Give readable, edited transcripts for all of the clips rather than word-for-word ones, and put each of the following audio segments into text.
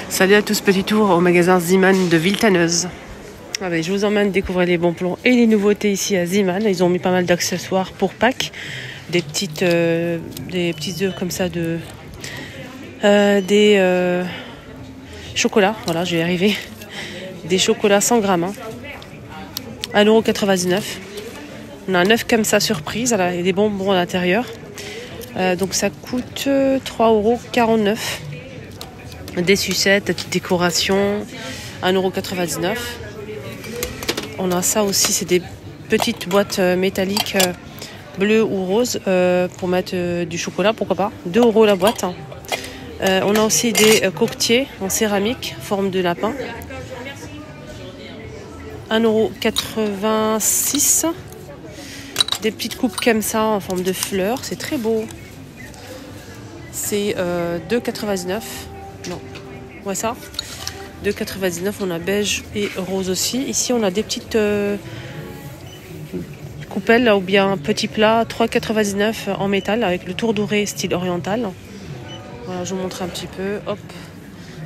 Salut à tous, petit tour au magasin Zeeman de Villetaneuse. Allez, je vous emmène découvrir les bons plans et les nouveautés ici à Zeeman. Ils ont mis pas mal d'accessoires pour Pâques, des petits œufs comme ça des chocolats. Voilà, je vais y arriver. Des chocolats 100 grammes, hein. 1,99 €. On a un œuf comme ça surprise, et des bonbons à l'intérieur. Donc ça coûte 3,49 €. Des sucettes, des petites décorations, 1,99 €. On a ça aussi, c'est des petites boîtes métalliques bleues ou roses pour mettre du chocolat, pourquoi pas. 2 € la boîte. On a aussi des coquetiers en céramique, forme de lapin. 1,86 €. Des petites coupes comme ça en forme de fleurs, c'est très beau. C'est 2,99 €. Non, ouais ça. 2,99 €. On a beige et rose aussi. Ici, on a des petites coupelles là, ou bien petits plats, 3,99 € en métal avec le tour doré style oriental. Voilà, je vous montre un petit peu. Hop,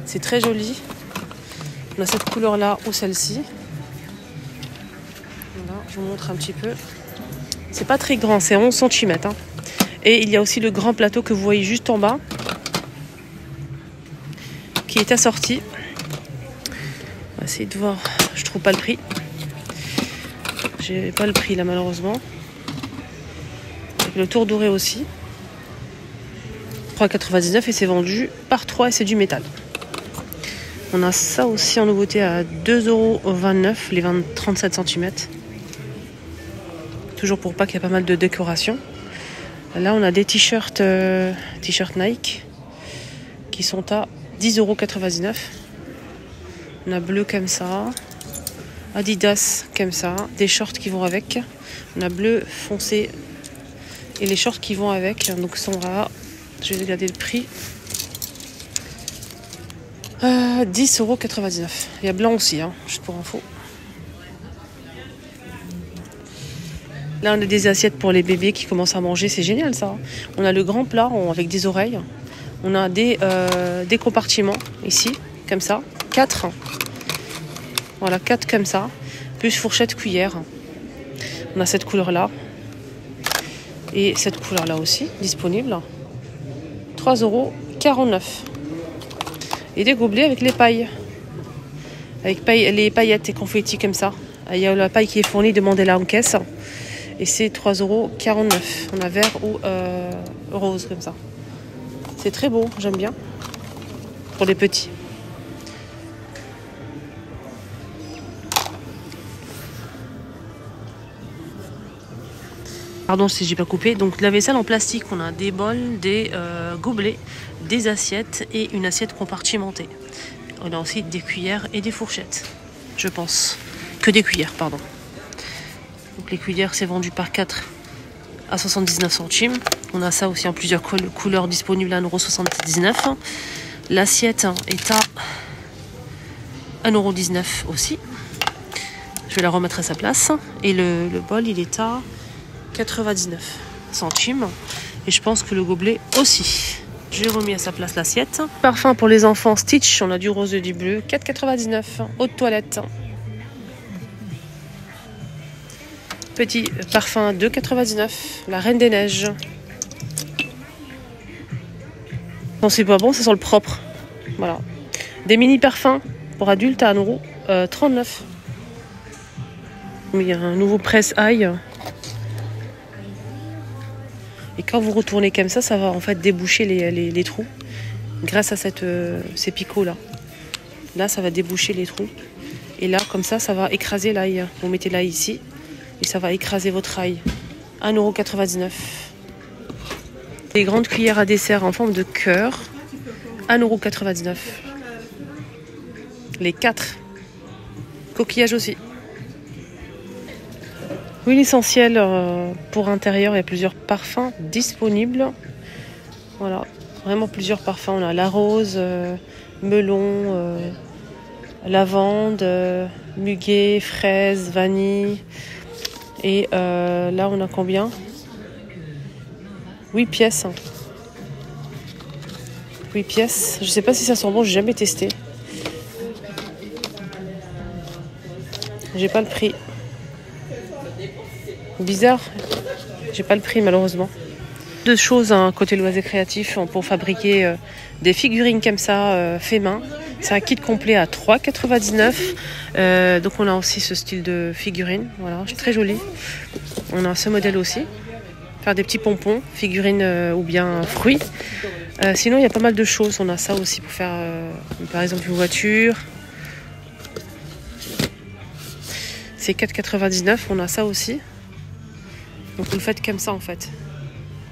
c'est très joli. On a cette couleur là ou celle-ci. Voilà, je vous montre un petit peu. C'est pas très grand, c'est 11 cm. Hein. Et il y a aussi le grand plateau que vous voyez juste en bas, qui est assorti. On va essayer de voir. Je trouve pas le prix. J'ai pas le prix là malheureusement. Avec le tour doré aussi. 3,99 € et c'est vendu par 3 et c'est du métal. On a ça aussi en nouveauté à 2,29 €, les 37 cm. Toujours pour Pâques, il y a pas mal de décorations. Là, on a des t-shirts Nike qui sont à 10,99 €. On a bleu comme ça, Adidas comme ça, des shorts qui vont avec. On a bleu foncé et les shorts qui vont avec. Donc, sont à, je vais regarder le prix, 10,99 €. Il y a blanc aussi, hein, juste pour info. Là, on a des assiettes pour les bébés qui commencent à manger. C'est génial, ça. On a le grand plat avec des oreilles. On a des compartiments ici, comme ça. 4. Voilà, 4 comme ça. Plus fourchette, cuillère. On a cette couleur-là. Et cette couleur-là aussi, disponible. 3,49 €. Et des gobelets avec les pailles. Avec les paillettes et confettis comme ça. Il y a la paille qui est fournie, demandez-la en caisse. Et c'est 3,49 €. On a vert ou rose comme ça. C'est très beau, j'aime bien. Pour les petits. Pardon si j'ai pas coupé. Donc la vaisselle en plastique, on a des bols, des gobelets, des assiettes et une assiette compartimentée. On a aussi des cuillères et des fourchettes, je pense. Que des cuillères, pardon. Donc les cuillères, c'est vendu par 4 à 79 centimes. On a ça aussi en plusieurs couleurs disponibles à 1,79 €. L'assiette est à 1,19 € aussi. Je vais la remettre à sa place. Et le bol, il est à 99 centimes. Et je pense que le gobelet aussi. J'ai remis à sa place l'assiette. Parfum pour les enfants Stitch. On a du rose et du bleu. 4,99 €. Eau de toilette. Petit parfum 2,99 €. La Reine des Neiges. Non, c'est pas bon, ça sent le propre. Voilà. Des mini parfums pour adultes à 1,39 €. Il y a un nouveau presse ail. Et quand vous retournez comme ça va en fait déboucher les trous. Grâce à ces picots là. Là, ça va déboucher les trous. Et là, comme ça va écraser l'ail. Vous mettez l'ail ici. Et ça va écraser votre ail. 1,99 €. Des grandes cuillères à dessert en forme de cœur. 1,99 €. Les 4. Coquillages aussi. Huile essentielle pour intérieur. Il y a plusieurs parfums disponibles. Voilà. Vraiment plusieurs parfums. On a la rose, melon, lavande, muguet, fraise, vanille. Et là, on a combien? 8 pièces. 8 pièces. Je sais pas si ça sent bon, j'ai jamais testé. J'ai pas le prix. Bizarre. J'ai pas le prix malheureusement. Deux choses hein, côté loisirs créatifs pour fabriquer des figurines comme ça fait main. C'est un kit complet à 3,99 €. Donc on a aussi ce style de figurine. Voilà, très joli. On a ce modèle aussi. Faire des petits pompons, figurines ou bien fruits. Sinon il y a pas mal de choses. On a ça aussi pour faire par exemple une voiture. C'est 4,99 €. On a ça aussi. Donc vous le faites comme ça en fait.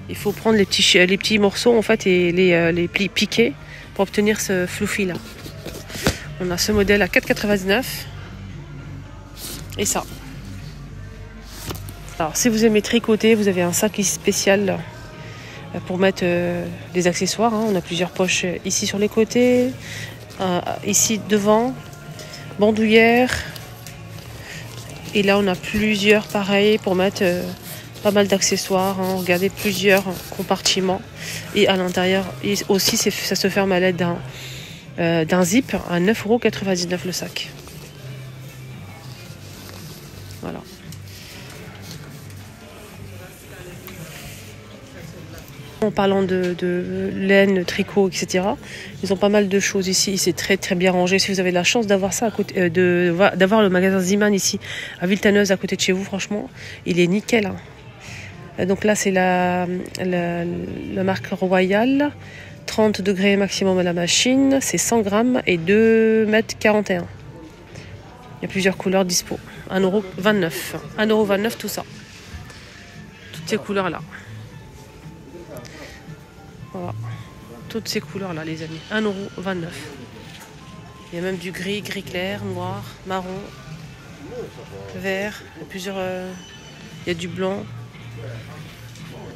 Il faut prendre les petits morceaux en fait et les piquer pour obtenir ce fluffy là. On a ce modèle à 4,99 € et ça. Alors si vous aimez tricoter, vous avez un sac spécial pour mettre des accessoires. Hein. On a plusieurs poches ici sur les côtés, ici devant, bandoulière. Et là on a plusieurs pareils pour mettre pas mal d'accessoires, hein. Regardez plusieurs compartiments et à l'intérieur aussi ça se ferme à l'aide d'un zip à 9,99 € le sac. Voilà. En parlant de laine, tricot, etc. Ils ont pas mal de choses ici. C'est très très bien rangé. Si vous avez la chance d'avoir ça à côté, d'avoir le magasin Ziman ici à Villetaneuse à côté de chez vous, franchement, il est nickel. Hein. Donc là, c'est la marque Royal. 30 degrés maximum à la machine. C'est 100 grammes et 2,41 m. Il y a plusieurs couleurs dispo. 1,29 €. 1,29 € tout ça. Toutes ces couleurs-là. Voilà. Toutes ces couleurs-là, les amis. 1,29 €. Il y a même du gris, gris clair, noir, marron, vert. Il y a plusieurs... il y a du blanc.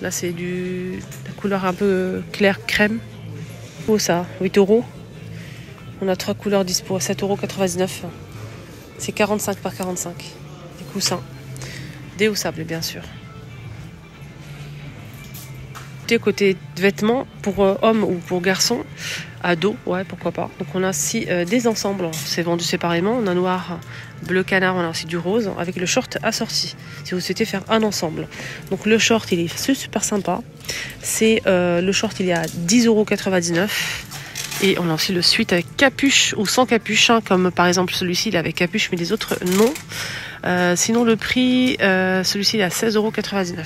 Là, c'est la couleur un peu clair crème. Oh, ça, 8 €. On a 3 couleurs dispo à 7,99 €. C'est 45 par 45. Des coussins. Déhaussables, bien sûr. Côté vêtements pour hommes ou pour garçons, ados, ouais, pourquoi pas. Donc on a aussi des ensembles. C'est vendu séparément. On a noir, bleu canard, on a aussi du rose avec le short assorti. Si vous souhaitez faire un ensemble. Donc le short, il est super sympa. C'est le short, il est à 10,99 €. Et on a aussi le suite avec capuche ou sans capuche, hein, comme par exemple celui-ci, il est avec capuche, mais les autres non. Sinon le prix, celui-ci il est à 16,99 €.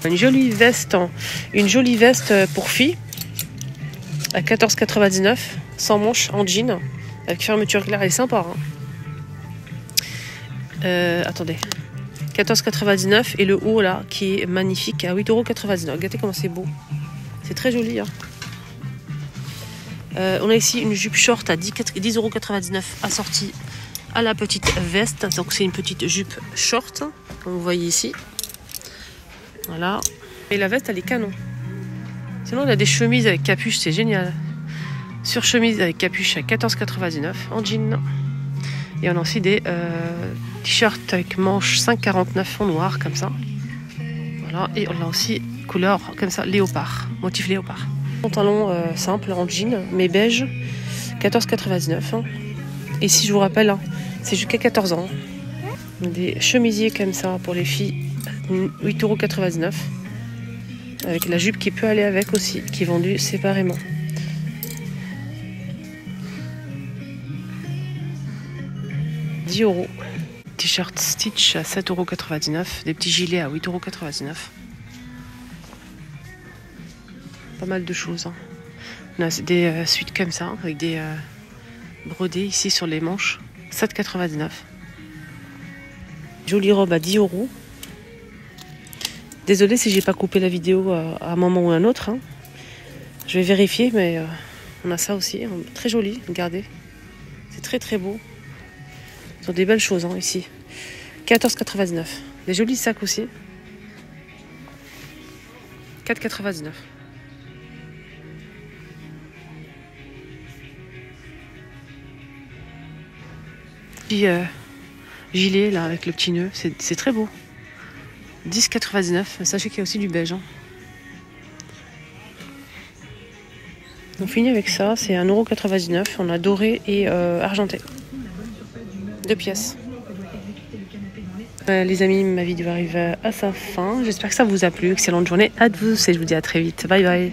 Une jolie veste pour filles à 14,99 €, sans manches, en jean, avec fermeture claire. Elle est sympa. Hein. Attendez. 14,99 € et le haut là qui est magnifique à 8,99 €. Regardez comment c'est beau. C'est très joli. Hein. On a ici une jupe short à 10,99 € assortie à la petite veste. Donc c'est une petite jupe short, comme vous voyez ici. Voilà. Et la veste, elle est canon. Sinon, on a des chemises avec capuche, c'est génial. Surchemise avec capuche à 14,99 € en jean. Et on a aussi des t-shirts avec manches 5,49 € en noir, comme ça. Voilà. Et on a aussi couleur comme ça, léopard, motif léopard. Pantalon simple en jean, mais beige, 14,99 €. Hein. Et si je vous rappelle, hein, c'est jusqu'à 14 ans. Des chemisiers comme ça pour les filles. 8,99 € avec la jupe qui peut aller avec aussi, qui est vendue séparément. €10. T-shirt Stitch à 7,99 €. Des petits gilets à 8,99 €. Pas mal de choses. Hein. On a des suites comme ça, avec des brodés ici sur les manches. 7,99 €. Jolie robe à 10 €. Désolée si j'ai pas coupé la vidéo à un moment ou à un autre. Hein. Je vais vérifier, mais on a ça aussi. Hein. Très joli, regardez. C'est très très beau. Ce sont des belles choses hein, ici. 14,99 €. Des jolis sacs aussi. 4,99 €. Puis gilet là avec le petit nœud, c'est très beau. 10,99 €. Sachez qu'il y a aussi du beige. Hein. On finit avec ça, c'est 1,99 €. On a doré et argenté. 2 pièces. Les amis, ma vidéo arrive à sa fin. J'espère que ça vous a plu. Excellente journée à tous et je vous dis à très vite. Bye bye.